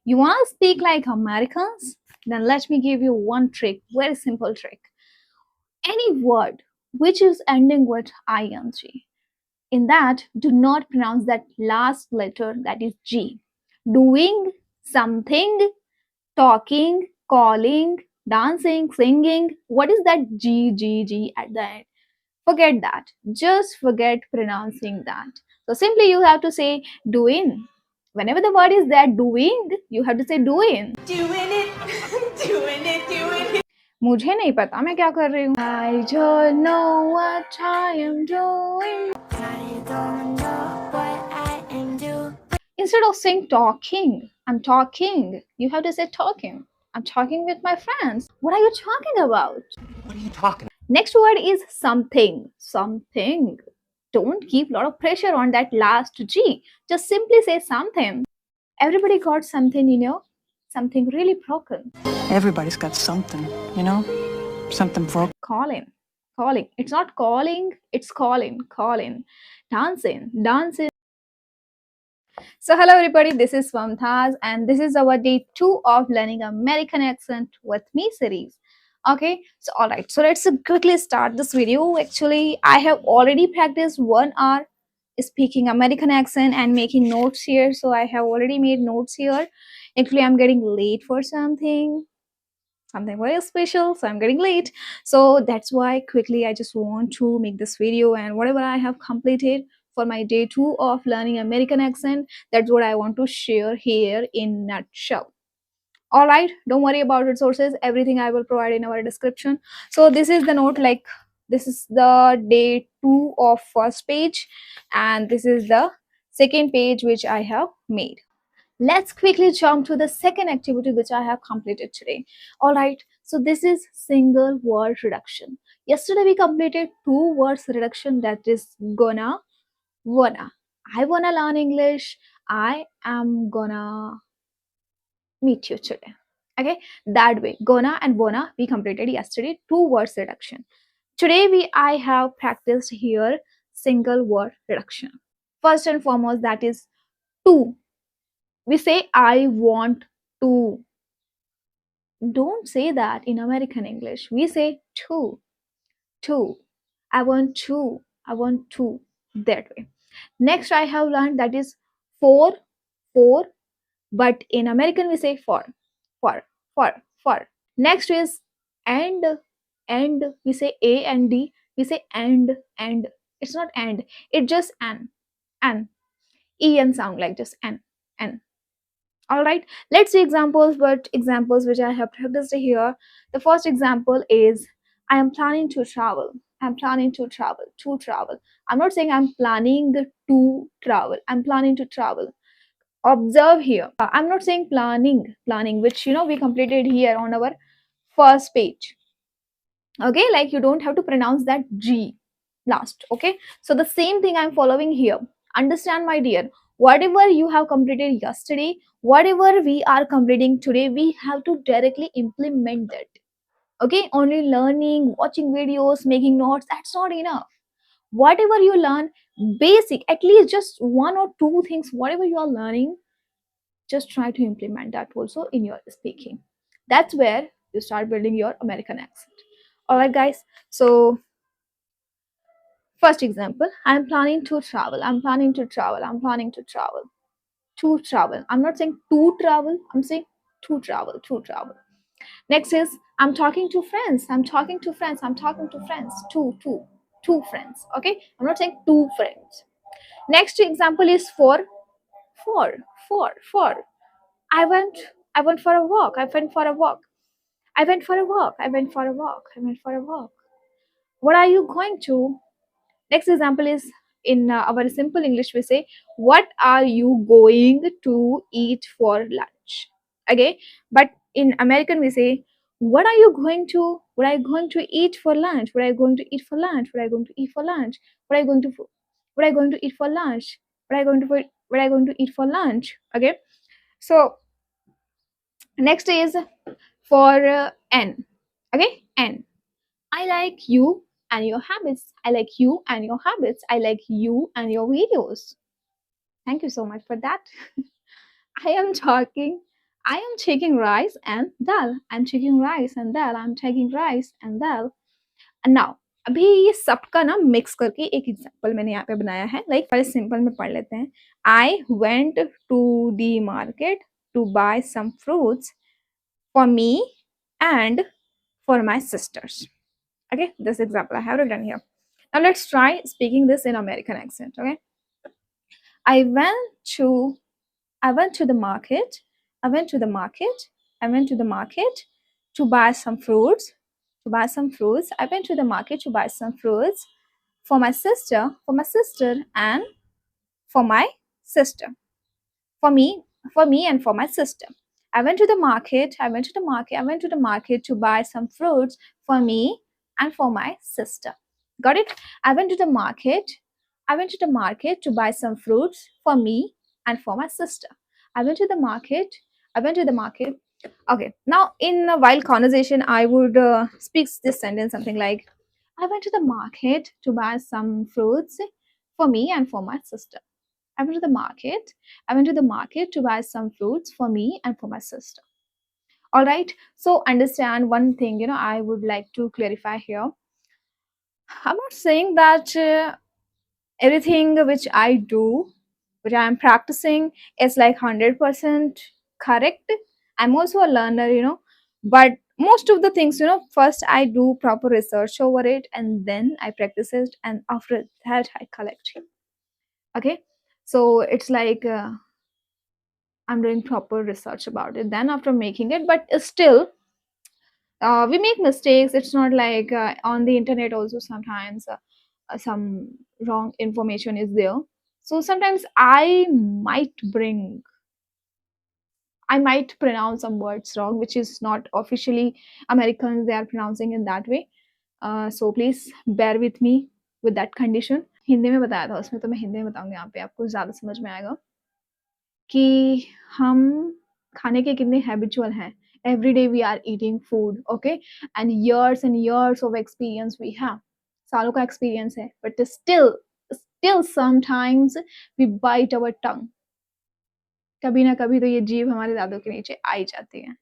You want to speak like Americans? Then let me give you one trick, very simple trick. Any word which is ending with ing, in that, do not pronounce that last letter, that is G. Doing, something, talking, calling, dancing, singing. What is that G at the end? Forget that. Just forget pronouncing that. So simply you have to say doing. Whenever the word is there, doing, you have to say doing. Doing it, doing it, doing it. मुझे नहीं पता मैं क्या कर रही हूँ. I don't know what I am doing. I don't know what I am doing. Instead of saying talking, I'm talking, you have to say talking. I'm talking with my friends. What are you talking about? What are you talking about? Next word is something. Something. Don't keep a lot of pressure on that last G. Just simply say something. Everybody got something, something really broken. Everybody's got something, something broken. Calling. Calling. It's not calling, it's calling. Calling. Dancing. Dancing. So hello everybody, this is Mamta and this is our day 2 of learning American accent with me series. Okay, so alright, so let's quickly start this video. Actually, I have already practiced 1 hour speaking American accent and making notes here. So I have already made notes here. Actually, I'm getting late for something very special, so I'm getting late. So that's why quickly I just want to make this video, and whatever I have completed for my day 2 of learning American accent, that's what I want to share here in nutshell. All right, don't worry about resources, everything I will provide in our description. So this is the note, like this is the day 2 of first page, and this is the second page which I have made. Let's quickly jump to the second activity which I have completed today. All right, so this is single word reduction. Yesterday we completed 2 words reduction, that is gonna, wanna. I wanna learn English. I am gonna meet you today. Okay, that way, gonna and wanna we completed yesterday, 2 words reduction. Today I have practiced here single word reduction. First and foremost, that is to. We say I want to. Don't say that in American English. We say to. I want to. I want to. That way. Next, I have learned that is for. But in American we say for. For. Next is and. We say A and D. We say and. It's not and. It's just an. En sound like just an. All right, let's see examples, but examples which I have practiced here. The first example is I am planning to travel. I'm planning to travel. I'm not saying I'm planning to travel. I'm planning to travel. Observe here. I'm not saying planning, which we completed here on our first page. Okay, like you don't have to pronounce that G last. Okay, so the same thing I'm following here. Understand, my dear, whatever you have completed yesterday, whatever we are completing today, we have to directly implement that. Okay, only learning, watching videos, making notes, that's not enough. Whatever you learn, basic, at least just 1 or 2 things, whatever you are learning, just try to implement that also in your speaking. That's where you start building your American accent. All right, guys, so first example, I'm planning to travel. I'm planning to travel. I'm planning to travel. To travel. I'm not saying to travel. I'm saying to travel. To travel. Next is I'm talking to friends. I'm talking to friends. I'm talking to friends. Two friends. Okay. I'm not saying two friends. Next example is for. For. I went. I went for a walk. I went for a walk. I went for a walk. I went for a walk. I went for a walk. What are you going to? Next example is in our simple English, we say, what are you going to eat for lunch? Okay, but in American, we say, what are you going to? What are you going to eat for lunch? What are you going to eat for lunch? What are you going to eat for lunch? What are you going to? What are you going to eat for lunch? What are you going to? What are you going to eat for lunch? Okay, so next is for N. Okay, N. I like you and your habits. I like you and your habits. I like you and your videos. Thank you so much for that. I am talking. I am taking rice and dal. I'm taking rice and dal. I'm taking rice and dal. And now अभी ये सबका ना mix करके एक example मैंने यहाँ पे बनाया है. लाइक पहले सिंपल में पढ़ लेते हैं. I went to the market to buy some fruits for me and for my sisters. Okay, this example I have written here. Now let's try speaking this in American accent. Okay, I went to I went to the market. I went to the market. I went to the market to buy some fruits. To buy some fruits. I went to the market to buy some fruits for my sister, and for my sister. For me and for my sister. I went to the market. I went to the market. I went to the market to buy some fruits for me and for my sister. Got it? I went to the market. I went to the market to buy some fruits for me and for my sister. I went to the market. I went to the market. Okay. Now, in a while conversation, I would speak this sentence something like, I went to the market to buy some fruits for me and for my sister. I went to the market. I went to the market to buy some fruits for me and for my sister. All right. So understand one thing, I would like to clarify here. I'm not saying that everything which I do, which I am practicing, is like 100% correct. I'm also a learner, but most of the things, first I do proper research over it and then I practice it, and after that I collect. Okay. So it's like I'm doing proper research about it. Then after making it, but still, we make mistakes. It's not like on the internet also sometimes some wrong information is there. So sometimes I might pronounce some words wrong, which is not officially Americans they are pronouncing in that way. So please bear with me with that condition. Hindi में बताया था उसमें, तो मैं हिंदी में बताऊंगी यहाँ पे, आपको ज़्यादा समझ में आएगा कि हम खाने के कितने हैबिचुअल हैं. Every day we are eating food, okay, and years of experience we have. सालों का experience है, but still sometimes we bite our tongue. कभी ना कभी तो ये जीभ हमारे दांतों के नीचे आ ही जाती है.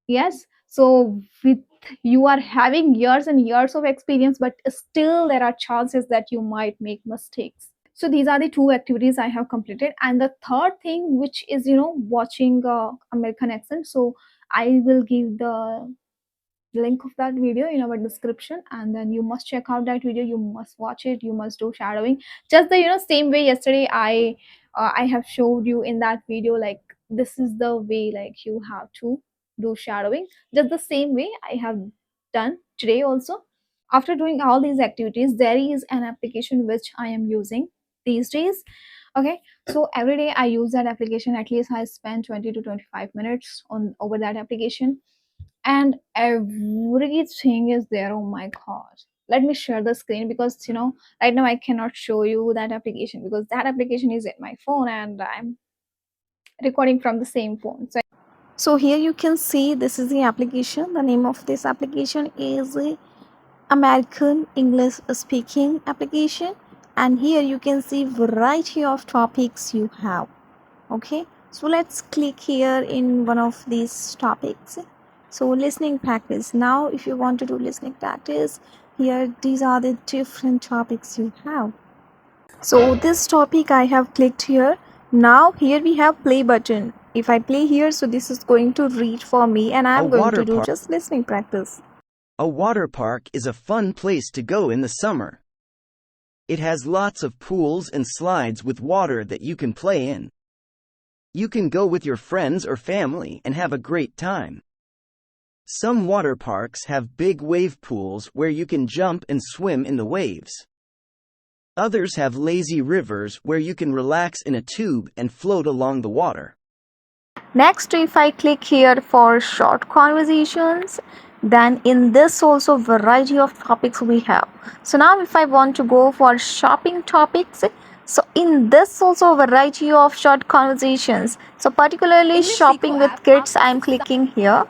Yes, so with you are having years and years of experience, but still there are chances that you might make mistakes. So these are the two activities I have completed, and the third thing, which is watching American accent. So I will give the link of that video in our description, and then you must check out that video. You must watch it. You must do shadowing, just the same way yesterday I have showed you in that video. Like, this is the way, like, you have to do shadowing, just the same way I have done today also. After doing all these activities, there is an application which I am using these days. Okay, so every day I use that application. At least I spend 20 to 25 minutes on over that application, and everything is there. Oh my god, let me share the screen, because right now I cannot show you that application because that application is in my phone and I'm recording from the same phone. So here you can see this is the application. The name of this application is American English speaking application, and here you can see variety of topics you have. Okay, so let's click here in one of these topics. So listening practice. Now if you want to do listening practice, here these are the different topics you have. So this topic I have clicked here. Now here we have play button. If I play here, so this is going to read for me and I'm going to do just listening practice. A water park is a fun place to go in the summer. It has lots of pools and slides with water that you can play in. You can go with your friends or family and have a great time. Some water parks have big wave pools where you can jump and swim in the waves. Others have lazy rivers where you can relax in a tube and float along the water. Next, if I click here for short conversations, then in this also variety of topics we have. So now if I want to go for shopping topics, so in this also variety of short conversations. So particularly shopping with kids, I am clicking here.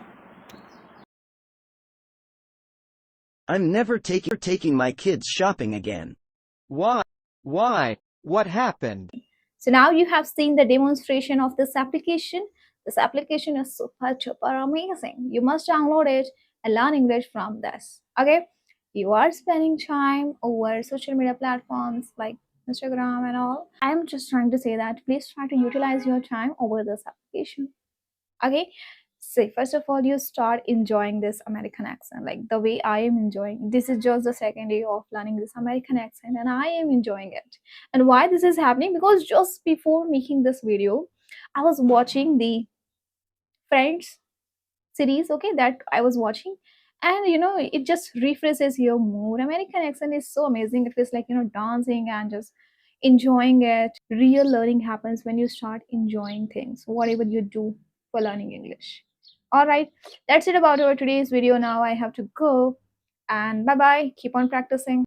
I'm never taking my kids shopping again. Why? Why? What happened? So now you have seen the demonstration of this application. This application is super super amazing. You must download it and learn English from this. Okay, you are spending time over social media platforms like Instagram and all. I'm just trying to say that please try to utilize your time over this application. Okay, so first of all, you start enjoying this American accent like the way I am enjoying. This is just the second day of learning this American accent and I am enjoying it. And why this is happening? Because just before making this video, I was watching the Friends series, okay, that I was watching. And it just refreshes your mood. American accent is so amazing. It feels like dancing and just enjoying it. Real learning happens when you start enjoying things, whatever you do for learning English. All right, that's it about our today's video. Now I have to go, and bye bye, keep on practicing.